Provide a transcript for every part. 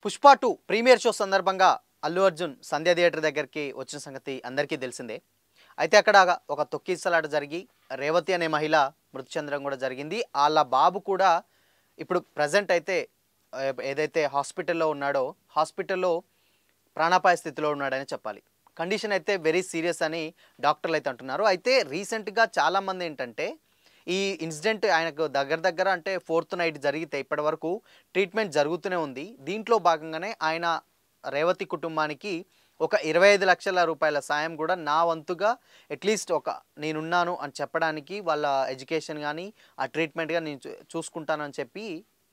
Pushpa 2 premiere show సందర్భంగా అల్లు అర్జున్ సంధ్య theatre దగ్గరికి వచ్చిన సంగతి అందరికీ తెలిసిందే. అయితే అక్కడ ఒక తొక్కిసలాట జరిగి రేవతి అనే మహిళ మృతి చెందడం కూడా జరిగింది. ఆళ్ళ బాబు కూడా ఇప్పుడు ప్రెజెంట్ అయితే ఏదైతే హాస్పిటల్‌లో ఉన్నాడో హాస్పిటల్‌లో ప్రాణాపాయ స్థితిలో ఉన్నాడని చెప్పాలి. కండిషన్ అయితే వెరీ సీరియస్ అని డాక్టర్లు అయితే అంటున్నారు. అయితే రీసెంట్‌గా చాలామంది ఏంటంటే ఈ ఇన్సిడెంట్ ఆయనకు దగ్గర దగ్గర అంటే ఫోర్త్ నైట్ జరిగితే ఇప్పటివరకు ట్రీట్మెంట్ జరుగుతూనే ఉంది. దీంట్లో భాగంగానే ఆయన రేవతి కుటుంబానికి ఒక 25 లక్షల రూపాయల సాయం కూడా నా వంతుగా అట్‌లీస్ట్ నేనున్నాను అని చెప్పడానికి వాళ్ళ ఎడ్యుకేషన్ గానీ, ఆ ట్రీట్మెంట్ గాని నేను చూసుకుంటానని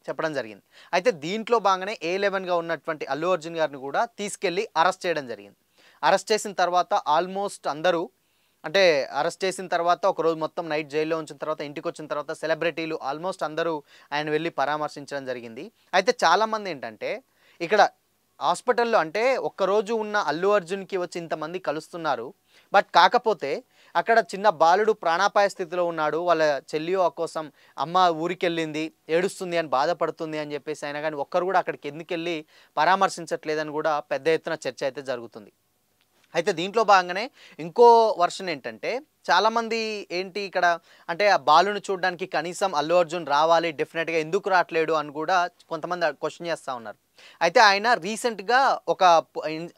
చెప్పడం జరిగింది. అయితే దీంట్లో భాగంగానే A11గా ఉన్నటువంటి అల్లు అర్జున్ గారిని కూడా తీసుకెళ్ళి అరెస్ట్ చేయడం జరిగింది. అరెస్ట్ చేసిన తర్వాత ఆల్మోస్ట్ అందరూ అంటే అరెస్ట్ చేసిన తర్వాత ఒకరోజు మొత్తం నైట్ జైల్లో ఉంచిన తర్వాత ఇంటికొచ్చిన తర్వాత సెలబ్రిటీలు ఆల్మోస్ట్ అందరూ ఆయన వెళ్లి పరామర్శించడం జరిగింది. అయితే చాలామంది ఏంటంటే ఇక్కడ హాస్పిటల్‌లో అంటే ఒక్కరోజు ఉన్న అల్లు అర్జున్‌కి వచ్చి ఇంతమంది కలుస్తున్నారు. బట్ కాకపోతే అక్కడ చిన్న బాలుడు ప్రాణాపాయ స్థితిలో ఉన్నాడు. వాళ్ళ చెల్లియో కోసం అమ్మ ఊరికెళ్ళింది, ఏడుస్తుంది అని బాధపడుతుంది అని చెప్పేసి అయినా గాని ఒక్కరు కూడా అక్కడికి ఎందుకెళ్ళి పరామర్శించట్లేదని కూడా పెద్ద ఎత్తున చర్చ అయితే జరుగుతుంది. అయితే దీంట్లో భాగంగానే ఇంకో వర్షన్ ఏంటంటే చాలామంది ఏంటి ఇక్కడ అంటే ఆ బాలుని చూడడానికి కనీసం అల్లు అర్జున్ రావాలి డెఫినెట్‌గా ఎందుకు రావట్లేడు అని కూడా కొంతమంది క్వెషన్ చేస్తా ఉన్నారు. అయితే ఆయన రీసెంట్‌గా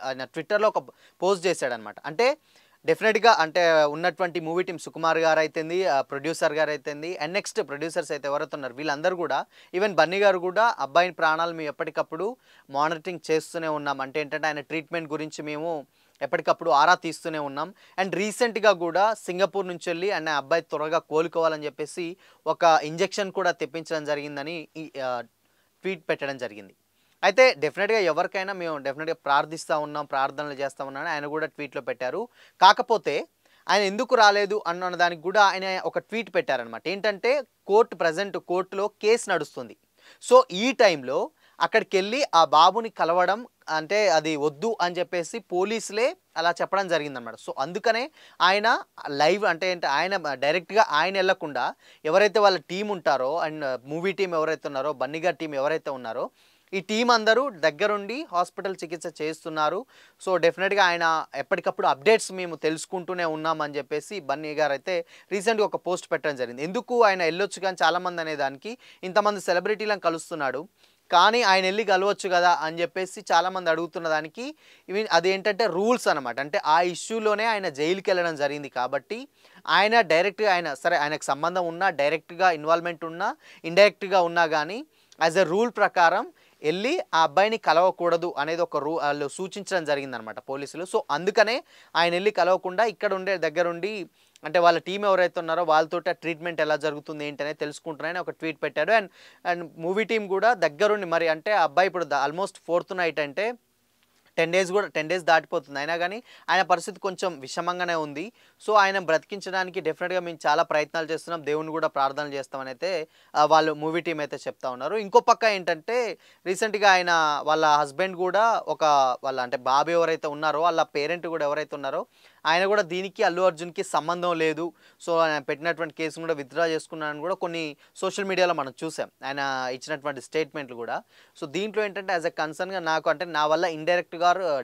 ఆయన ట్విట్టర్‌లో ఒక పోస్ట్ చేశాడనమాట. అంటే డెఫినెట్‌గా అంటే ఉన్నటువంటి మూవీ టీమ్ సుకుమార్ గారైతేంది, ప్రొడ్యూసర్ గారైతేంది అండ్ నెక్స్ట్ ప్రొడ్యూసర్స్ అయితే ఎవరైతే ఉన్నారో వీళ్ళందరూ కూడా ఈవెన్ బన్నీ గారు కూడా అబ్బాయి ప్రాణాలు మేము ఎప్పటికప్పుడు మానిటరింగ్ చేస్తూనే ఉన్నాం. అంటే ఏంటంటే ఆయన ట్రీట్మెంట్ గురించి మేము ఎప్పటికప్పుడు ఆరా తీస్తూనే ఉన్నాం. అండ్ రీసెంట్‌గా కూడా సింగపూర్ నుంచి వెళ్ళి అండ్ ఆ అబ్బాయి త్వరగా కోలుకోవాలని చెప్పేసి ఒక ఇంజెక్షన్ కూడా తెప్పించడం జరిగిందని ట్వీట్ పెట్టడం జరిగింది. అయితే డెఫినెట్‌గా ఎవరికైనా మేము డెఫినెట్‌గా ప్రార్థిస్తా ఉన్నాం, ప్రార్థనలు చేస్తా ఉన్నామని ఆయన కూడా ట్వీట్‌లో పెట్టారు. కాకపోతే ఆయన ఎందుకు రాలేదు అన్న దానికి కూడా ఆయన ఒక ట్వీట్ పెట్టారనమాట. ఏంటంటే ప్రెజెంట్ కోర్టులో కేసు నడుస్తుంది. సో ఈ టైంలో అక్కడికెళ్ళి ఆ బాబుని కలవడం అంటే అది వద్దు అని చెప్పేసి పోలీసులే అలా చెప్పడం జరిగిందనమాట. సో అందుకనే ఆయన లైవ్ అంటే ఏంటి ఆయన డైరెక్ట్‌గా ఆయన ఎళ్ళకుండా ఎవరైతే వాళ్ళ టీమ్ ఉంటారో అండ్ మూవీ టీమ్ ఎవరైతే ఉన్నారో, బన్నీ గారి టీమ్ ఎవరైతే ఉన్నారో ఈ టీమ్ అందరూ దగ్గరుండి హాస్పిటల్ చికిత్స చేస్తున్నారు. సో డెఫినెట్‌గా ఆయన ఎప్పటికప్పుడు అప్డేట్స్ మేము తెలుసుకుంటూనే ఉన్నామని చెప్పేసి బన్నీ గారైతే రీసెంట్‌గా ఒక పోస్ట్ పెట్టడం జరిగింది. ఎందుకు ఆయన ఎళ్ళొచ్చు కానీ చాలామంది అనే దానికి ఇంతమంది సెలబ్రిటీలను కలుస్తున్నాడు. కానీ ఆయన ఎళ్లి కలవచ్చు గదా! అని జెప్పేసి చాలామంది అడుగుతున్న దానికి అదేంటంటే రూల్స్ అనమాట. అంటే ఆ ఇష్యూలోనే ఆయన జైలుకెళ్ళడం జరిగింది కాబట్టి, ఆయన డైరెక్ట్‌గా సరే ఆయనకు సంబంధం ఉన్నా, డైరెక్ట్‌గా ఇన్వాల్వ్‌మెంట్ ఉన్నా, ఇండైరెక్ట్‌గా ఉన్నా గానీ యాస్ ఎ రూల్ ప్రకారం ఎళ్లి ఆ అబ్బాయిని కలవకూడదు అనేది ఒక ఆళ్ళు సూచించడం జరిగిందనమాట పోలీసులు. సో, అందుకనే ఆయనెళ్లి కలవకుండా ఇక్కడ దగ్గరుండి అంటే వాళ్ళ టీమ్ ఎవరైతే ఉన్నారో వాళ్ళతోటి ఆ ట్రీట్మెంట్ ఎలా జరుగుతుంది ఏంటనేది తెలుసుకుంటున్నారని ఒక ట్వీట్ పెట్టాడు. అండ్ అండ్ మూవీ టీమ్ కూడా దగ్గరుండి మరి అంటే ఆ అబ్బాయి ఇప్పుడు ఆల్మోస్ట్ ఫోర్త్ నైట్ అంటే 10 డేస్ దాటిపోతుంది. అయినా గానీ ఆయన పరిస్థితి కొంచెం విషమంగానే ఉంది. సో, ఆయన బ్రతికించడానికి డెఫినెట్‌గా మేము చాలా ప్రయత్నాలు చేస్తున్నాం. దేవుడిని కూడా ప్రార్థనలు చేస్తామనైతే వాళ్ళు మూవీ టీమ్ అయితే చెప్తా ఉన్నారు. ఇంకో పక్క ఏంటంటే రీసెంట్‌గా వాళ్ళ హస్బెండ్ కూడా వాళ్ళ అంటే బాబు ఎవరైతే ఉన్నారో వాళ్ళ పేరెంట్ కూడా ఎవరైతే ఉన్నారో ఆయన కూడా దీనికి అల్లు అర్జున్‌కి సంబంధం లేదు. సో, ఆయన పెట్టినటువంటి కేసును కూడా విత్‌డ్రా చేసుకున్నాడని కూడా కొన్ని సోషల్ మీడియాలో మనం చూసాం. ఆయన ఇచ్చినటువంటి స్టేట్మెంట్‌లు కూడా. సో, దీంట్లో ఏంటంటే యాస్ ఎ కన్సర్న్‌గా నాకు అంటే నా వల్ల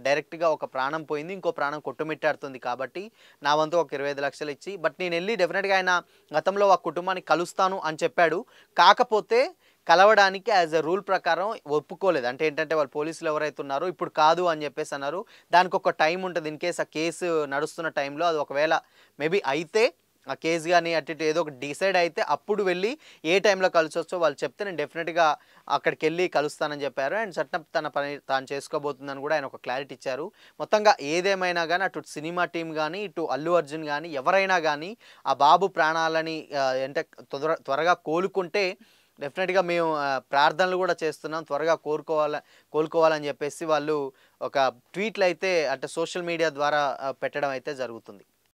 డైరెక్ట్‌గా ఒక ప్రాణం పోయింది. ఇంకో ప్రాణం కొట్టుమిట్టాడుతుంది కాబట్టి నా వంతు ఒక 25 లక్షలు ఇచ్చి బట్ నేనెళ్ళి డెఫినెట్‌గా ఆయన గతంలో ఆ కుటుంబాన్ని కలుస్తాను అని చెప్పాడు. కాకపోతే కలవడానికి యాస్ ఎ రూల్ ప్రకారం ఒప్పుకోలేదు. అంటే ఏంటంటే వాళ్ళు పోలీసులు ఎవరైతే ఉన్నారో ఇప్పుడు కాదు అని చెప్పేసి అన్నారు. దానికొక టైం ఉంటది. ఇన్‌కేస్ ఆ కేసు నడుస్తున్న టైంలో అది ఒకవేళ మేబీ అయితే ఆ కేస్ గాని అటు ఇటు ఏదో ఒకటి డిసైడ్ అయితే అప్పుడు వెళ్ళి ఏ టైంలో కలిసొచ్చో వాళ్ళు చెప్తే నేను డెఫినెట్‌గా అక్కడికెళ్ళి కలుస్తానని చెప్పారు. అండ్ చట్టం తన పని తాను చేసుకోబోతుందని కూడా ఆయన ఒక క్లారిటీ ఇచ్చారు. మొత్తంగా ఏదేమైనా గాని అటు సినిమా టీమ్ గాని, ఇటు అల్లు అర్జున్ గాని ఎవరైనా గాని ఆ బాబు ప్రాణాలని అంటే త్వరగా కోలుకుంటే డెఫినెట్‌గా మేము ప్రార్థనలు కూడా చేస్తున్నాం. త్వరగా కోలుకోవాలని చెప్పేసి వాళ్ళు ఒక ట్వీట్‌లయితే అంటే సోషల్ మీడియా ద్వారా పెట్టడం అయితే జరుగుతుంది.